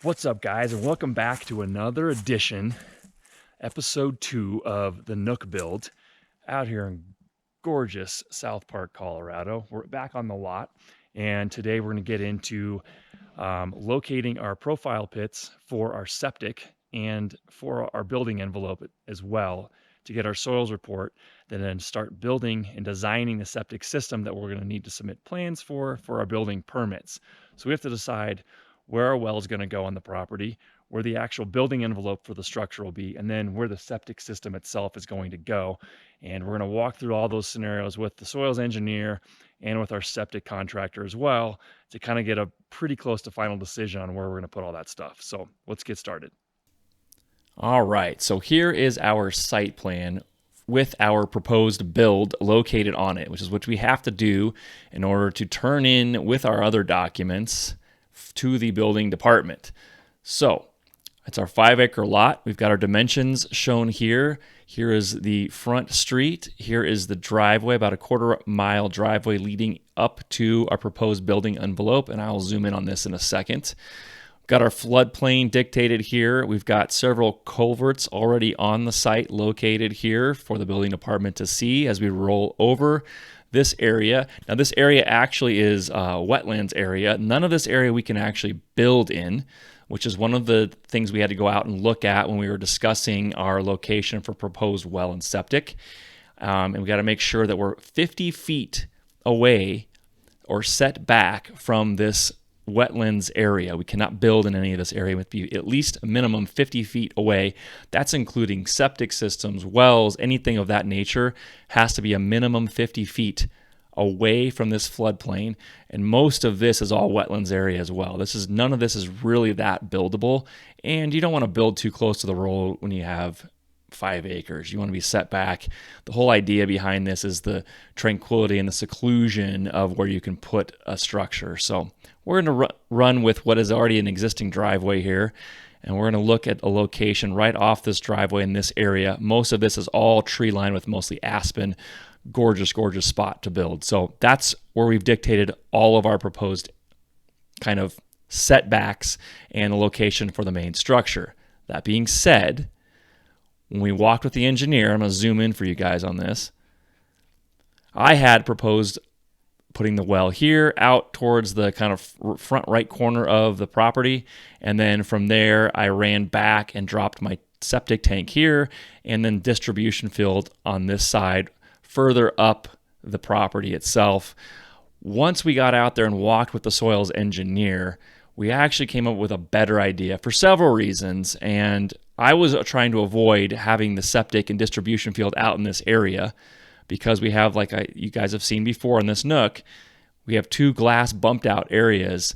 What's up, guys, and welcome back to another edition, episode 2 of the Nook build out here in gorgeous South Park, Colorado. We're back on the lot, and today we're going to get into locating our profile pits for our septic and for our building envelope as well to get our soils report, then start building and designing the septic system that we're going to need to submit plans for our building permits. So we have to decide where our well is going to go on the property, where the actual building envelope for the structure will be, and then where the septic system itself is going to go. And we're going to walk through all those scenarios with the soils engineer and with our septic contractor as well to kind of get a pretty close to final decision on where we're going to put all that stuff. So let's get started. All right, so here is our site plan with our proposed build located on it, which is what we have to do in order to turn in with our other documents to the building department. So it's our 5-acre lot. We've got our dimensions shown here. Here is the front street. Here is the driveway, about a quarter-mile driveway leading up to our proposed building envelope, and I'll zoom in on this in a second. Got our floodplain dictated here. We've got several culverts already on the site located here for the building department to see as we roll over this area. Now this area actually is a wetlands area. None of this area we can actually build in, which is one of the things we had to go out and look at when we were discussing our location for proposed well and septic. And we got to make sure that we're 50 feet away or set back from this wetlands area. We cannot build in any of this area. We have to be at least a minimum 50 feet away. That's including septic systems, wells, anything of that nature has to be a minimum 50 feet away from this floodplain. And most of this is all wetlands area as well. None of this is really that buildable. And you don't want to build too close to the road when you have 5 acres. You want to be set back. The whole idea behind this is the tranquility and the seclusion of where you can put a structure. So we're going to run with what is already an existing driveway here, and we're going to look at a location right off this driveway in this area. Most of this is all tree lined with mostly aspen. Gorgeous, gorgeous spot to build. So that's where we've dictated all of our proposed kind of setbacks and the location for the main structure. That being said, when we walked with the engineer, I'm going to zoom in for you guys on this, I had proposed putting the well here out towards the kind of front right corner of the property. And then from there, I ran back and dropped my septic tank here and then distribution field on this side further up the property itself. Once we got out there and walked with the soils engineer, we actually came up with a better idea for several reasons. And I was trying to avoid having the septic and distribution field out in this area because we have, you guys have seen before in this Nook, we have 2 glass bumped out areas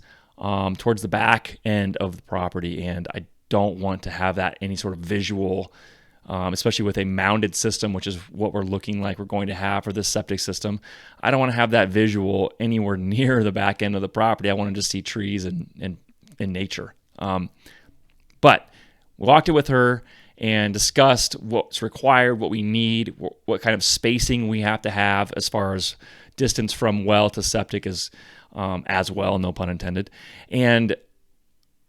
towards the back end of the property. And I don't want to have that any sort of visual, especially with a mounded system, which is what we're looking like we're going to have for this septic system. I don't want to have that visual anywhere near the back end of the property. I want to just see trees and nature. But we walked it with her and discussed what's required, what we need, what kind of spacing we have to have as far as distance from well to septic as well, no pun intended. And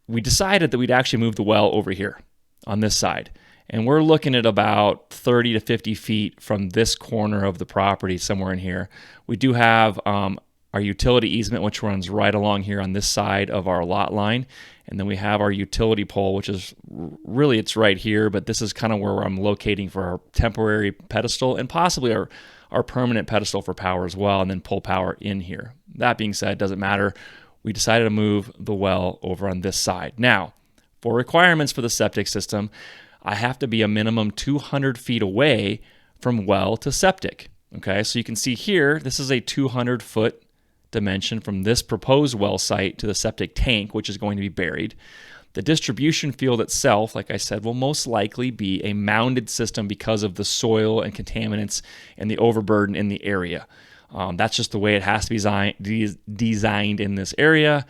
we decided that we'd actually move the well over here on this side. And we're looking at about 30 to 50 feet from this corner of the property, somewhere in here. We do have our utility easement, which runs right along here on this side of our lot line. And then we have our utility pole, which is really, it's right here, but this is kind of where I'm locating for our temporary pedestal and possibly our permanent pedestal for power as well, and then pull power in here. That being said, doesn't matter. We decided to move the well over on this side. Now, for requirements for the septic system, I have to be a minimum 200 feet away from well to septic. Okay, so you can see here, this is a 200-foot dimension from this proposed well site to the septic tank, which is going to be buried. The distribution field itself, like I said, will most likely be a mounded system because of the soil and contaminants and the overburden in the area. That's just the way it has to be designed in this area.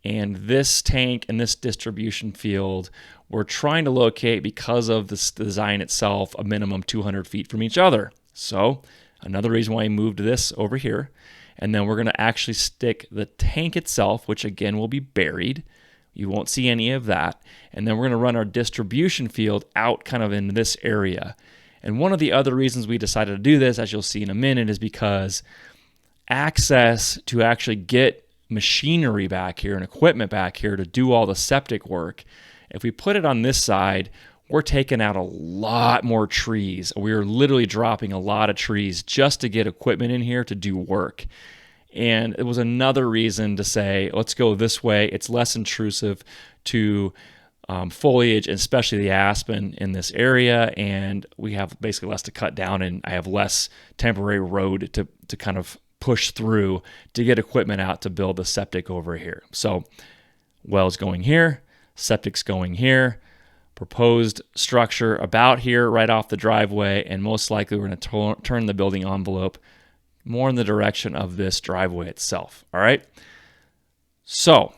And this tank and this distribution field, we're trying to locate, because of this design itself, a minimum 200 feet from each other. So another reason why I moved this over here. And then we're going to actually stick the tank itself, which again will be buried. You won't see any of that. And then we're going to run our distribution field out kind of in this area. And one of the other reasons we decided to do this, as you'll see in a minute, is because access to actually get machinery back here and equipment back here to do all the septic work, if we put it on this side, we're taking out a lot more trees. We are literally dropping a lot of trees just to get equipment in here to do work. And it was another reason to say, let's go this way. It's less intrusive to foliage, especially the aspen in this area. And we have basically less to cut down, and I have less temporary road to kind of push through to get equipment out to build the septic over here. So well's going here, septic's going here, proposed structure about here right off the driveway, and most likely we're going to turn the building envelope more in the direction of this driveway itself. All right. So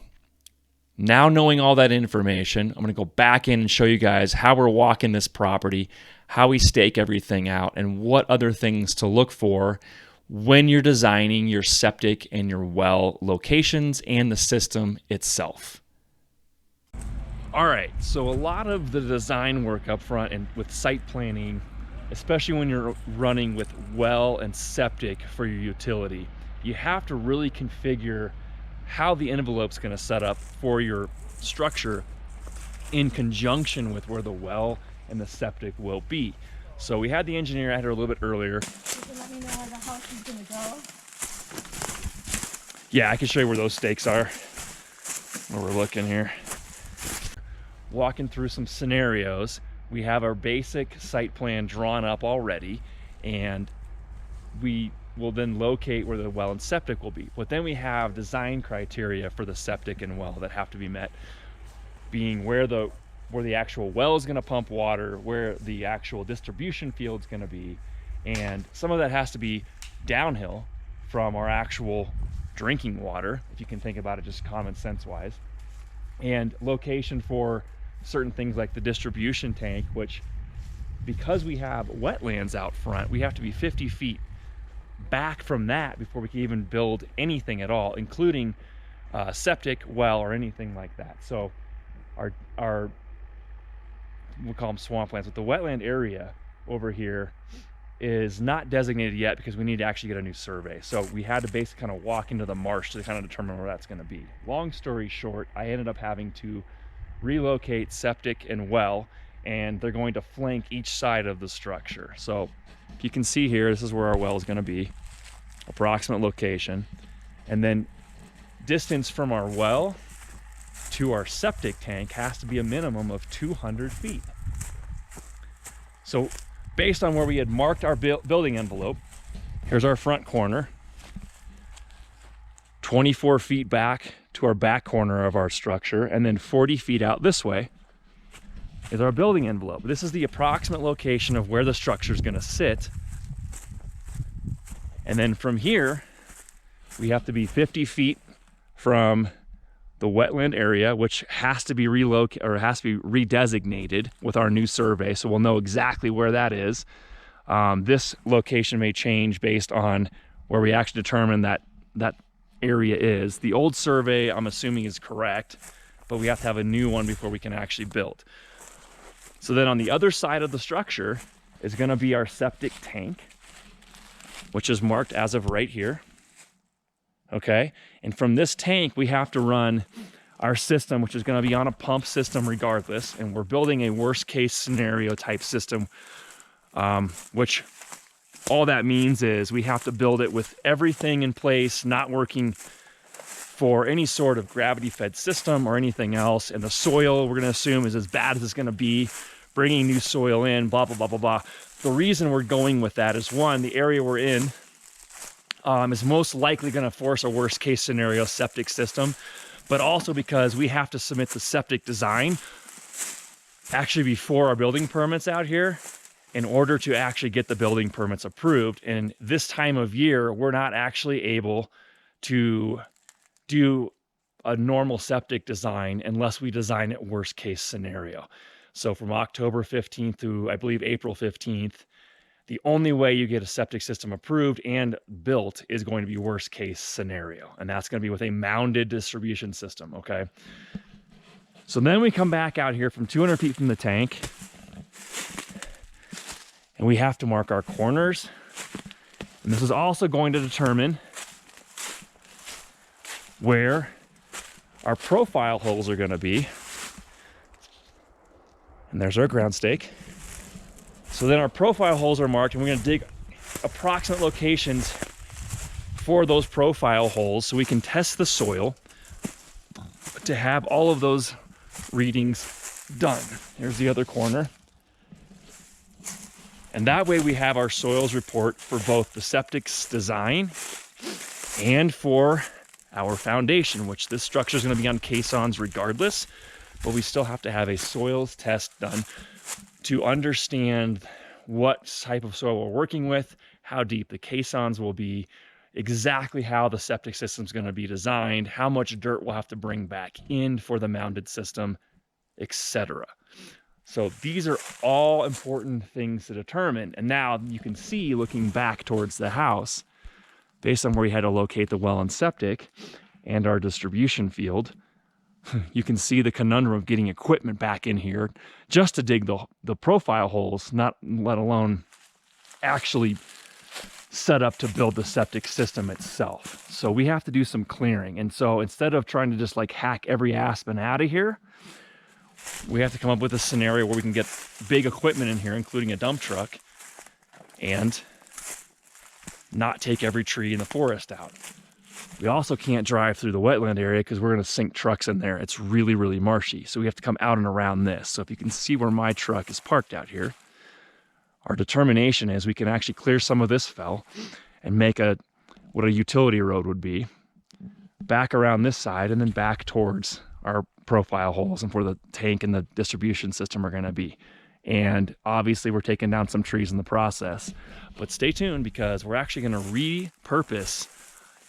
now knowing all that information, I'm going to go back in and show you guys how we're walking this property, how we stake everything out, and what other things to look for when you're designing your septic and your well locations and the system itself. All right, so a lot of the design work up front and with site planning, especially when you're running with well and septic for your utility, you have to really configure how the envelope's going to set up for your structure in conjunction with where the well and the septic will be. So we had the engineer out here a little bit earlier. You can let me know where the house is going to go. Yeah, I can show you where those stakes are, where we're looking here. Walking through some scenarios. We have our basic site plan drawn up already, and we will then locate where the well and septic will be. But then we have design criteria for the septic and well that have to be met, being where the actual well is going to pump water, where the actual distribution field is going to be, and some of that has to be downhill from our actual drinking water, if you can think about it just common sense wise, and location for certain things like the distribution tank, which, because we have wetlands out front, we have to be 50 feet back from that before we can even build anything at all, including septic, well, or anything like that. So our we'll call them swamplands, but the wetland area over here is not designated yet because we need to actually get a new survey. So we had to basically kind of walk into the marsh to kind of determine where that's going to be. Long story short, I ended up having to relocate septic and well, and they're going to flank each side of the structure. So if you can see here, this is where our well is going to be, approximate location, and then distance from our well to our septic tank has to be a minimum of 200 feet. So based on where we had marked our building envelope, here's our front corner, 24 feet back to our back corner of our structure, and then 40 feet out this way is our building envelope. This is the approximate location of where the structure is going to sit. And then from here, we have to be 50 feet from the wetland area, which has to be relocated or has to be redesignated with our new survey, so we'll know exactly where that is. This location may change based on where we actually determine that area is. The old survey, I'm assuming, is correct, but we have to have a new one before we can actually build. So then on the other side of the structure is going to be our septic tank, which is marked as of right here. Okay, and from this tank we have to run our system, which is going to be on a pump system regardless, and we're building a worst case scenario type system, which all that means is we have to build it with everything in place, not working for any sort of gravity fed system or anything else, and the soil we're going to assume is as bad as it's going to be, bringing new soil in, blah blah blah blah blah. The reason we're going with that is, one, the area we're in is most likely going to force a worst case scenario septic system, but also because we have to submit the septic design actually before our building permits out here in order to actually get the building permits approved. And this time of year, we're not actually able to do a normal septic design unless we design it worst case scenario. So from October 15th to, I believe, April 15th, the only way you get a septic system approved and built is going to be worst case scenario. And that's going to be with a mounded distribution system, okay? So then we come back out here from 200 feet from the tank, and we have to mark our corners. And this is also going to determine where our profile holes are going to be. And there's our ground stake. So then our profile holes are marked, and we're going to dig approximate locations for those profile holes so we can test the soil to have all of those readings done. Here's the other corner. And that way we have our soils report for both the septic's design and for our foundation, which this structure is going to be on caissons regardless, but we still have to have a soils test done to understand what type of soil we're working with, how deep the caissons will be, exactly how the septic system is going to be designed, how much dirt we'll have to bring back in for the mounded system, etc. So these are all important things to determine. And now you can see, looking back towards the house, based on where we had to locate the well and septic and our distribution field, you can see the conundrum of getting equipment back in here just to dig the profile holes, not let alone actually set up to build the septic system itself. So we have to do some clearing. And so instead of trying to just like hack every aspen out of here, we have to come up with a scenario where we can get big equipment in here, including a dump truck, and not take every tree in the forest out. We also can't drive through the wetland area because we're going to sink trucks in there. It's really, really marshy. So we have to come out and around this. So if you can see where my truck is parked out here, our determination is we can actually clear some of this fell and make what a utility road would be back around this side and then back towards our profile holes and where the tank and the distribution system are going to be. And obviously we're taking down some trees in the process, but stay tuned because we're actually going to repurpose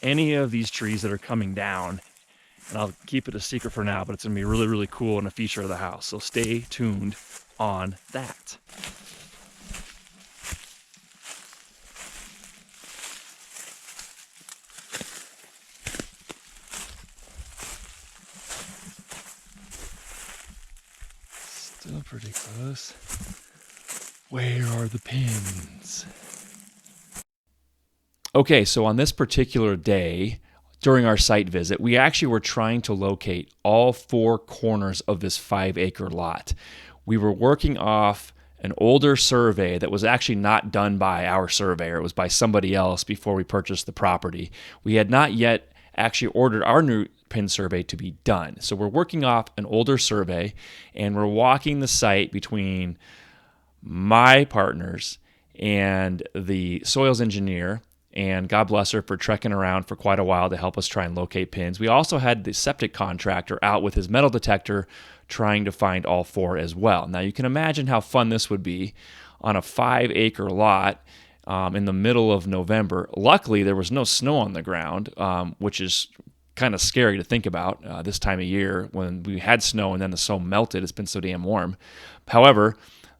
any of these trees that are coming down, and I'll keep it a secret for now, but it's going to be really, really cool and a feature of the house. So stay tuned on that. Still pretty close. Where are the pins? Okay, so on this particular day, during our site visit, we actually were trying to locate all 4 corners of this 5-acre lot. We were working off an older survey that was actually not done by our surveyor. It was by somebody else before we purchased the property. We had not yet actually ordered our new pin survey to be done. So we're working off an older survey, and we're walking the site between my partners and the soils engineer, and God bless her for trekking around for quite a while to help us try and locate pins. We also had the septic contractor out with his metal detector trying to find all 4 as well. Now you can imagine how fun this would be on a 5-acre lot in the middle of November. Luckily, there was no snow on the ground, which is kind of scary to think about this time of year when we had snow and then the snow melted. It's been so damn warm. However,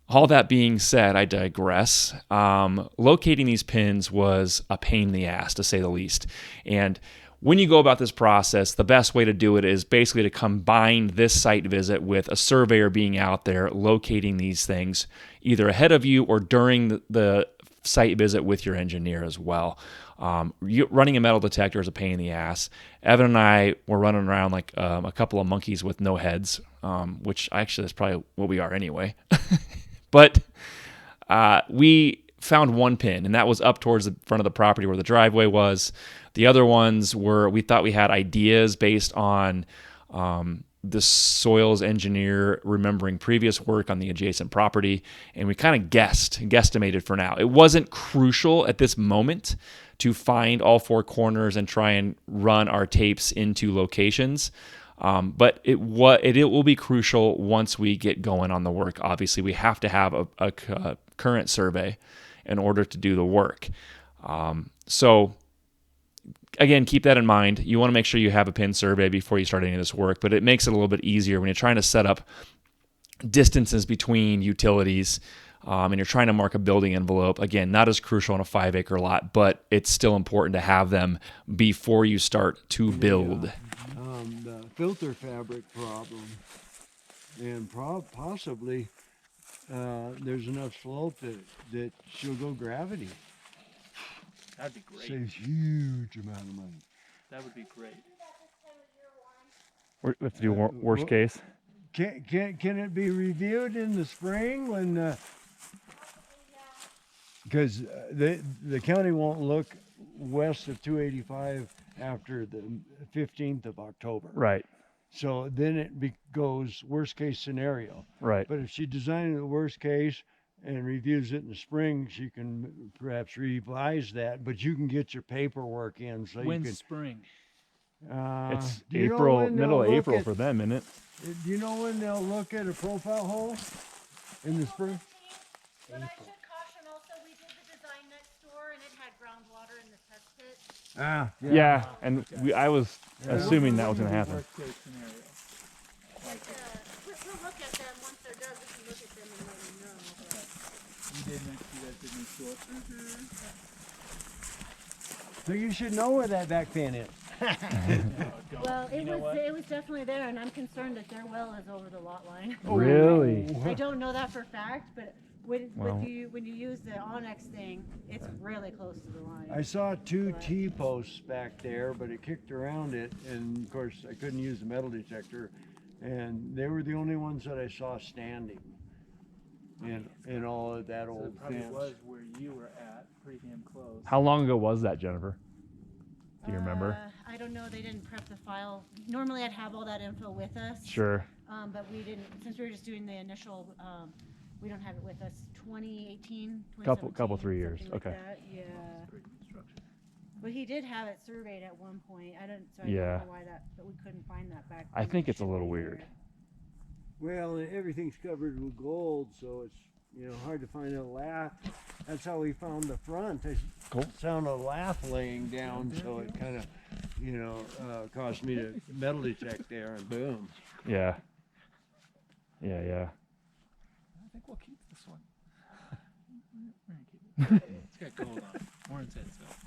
all that being said, I digress. Locating these pins was a pain in the ass, to say the least. And when you go about this process, the best way to do it is basically to combine this site visit with a surveyor being out there locating these things either ahead of you or during the site visit with your engineer as well. Running a metal detector is a pain in the ass. Evan and I were running around like a couple of monkeys with no heads, which actually that's probably what we are anyway. But we found one pin, and that was up towards the front of the property where the driveway was. The other ones were, we thought we had ideas based on the soils engineer remembering previous work on the adjacent property, and we kind of guesstimated for now. It wasn't crucial at this moment to find all 4 corners and try and run our tapes into locations. But it will be crucial once we get going on the work. Obviously, we have to have a current survey in order to do the work. So again, keep that in mind. You want to make sure you have a pin survey before you start any of this work, but it makes it a little bit easier when you're trying to set up distances between utilities and you're trying to mark a building envelope. Again, not as crucial on a 5-acre lot, but it's still important to have them before you start to build. The filter fabric problem and possibly there's enough slope that she'll go gravity. That'd be great. Saves huge amount of money. That would be great. We have to do worst well- case. Can it be reviewed in the spring when? Because the county won't look west of 285 after the 15th of October. Right. So then it goes worst case scenario. Right. But if she designed the worst case and reviews it in the spring, she can perhaps revise that. But you can get your paperwork in, so When's you spring? can. It's Do you know April, when middle of they'll look April at- for them, isn't it? Do you know when they'll look at a profile hole in the spring? But I should caution also, we did the design next door and it had groundwater in the test pit. Ah, Yeah, and I was assuming that was going to happen. Worst case scenario. We'll look at them once they're done, we can look at them and let them know. You did next, you guys did next door. So you should know where that back pan is. Well, You know what? it was definitely there and I'm concerned that their well is over the lot line. Really? I don't know that for fact, but when Well- when you use the Onyx thing, it's really close to the line. I saw two T-posts back there, but it kicked around it, and of course I couldn't use the metal detector, and they were the only ones that I saw standing in all of that So old it probably fence. was where you were at, pretty damn close. How long ago was that, Jennifer? Do you remember? I don't know, they didn't prep the file. Normally I'd have all that info with us. Sure. But we didn't, since we were just doing the initial, we don't have it with us. 2018, Couple 2017, 3 years. something like Okay. that, yeah. Pre-construction. But he did have it surveyed at one point. I don't, so I Yeah. don't know why that, but we couldn't find that back. I then. think It it's a should little be weird. there. Well, and everything's covered with gold, so it's hard to find a lath. That's how we found the front. I Cool. found a lath laying down, so it kind of caused me to metal detect there, and boom. Yeah. Yeah. I think we'll keep this one. We're gonna keep it. It's got gold on it. More intense though.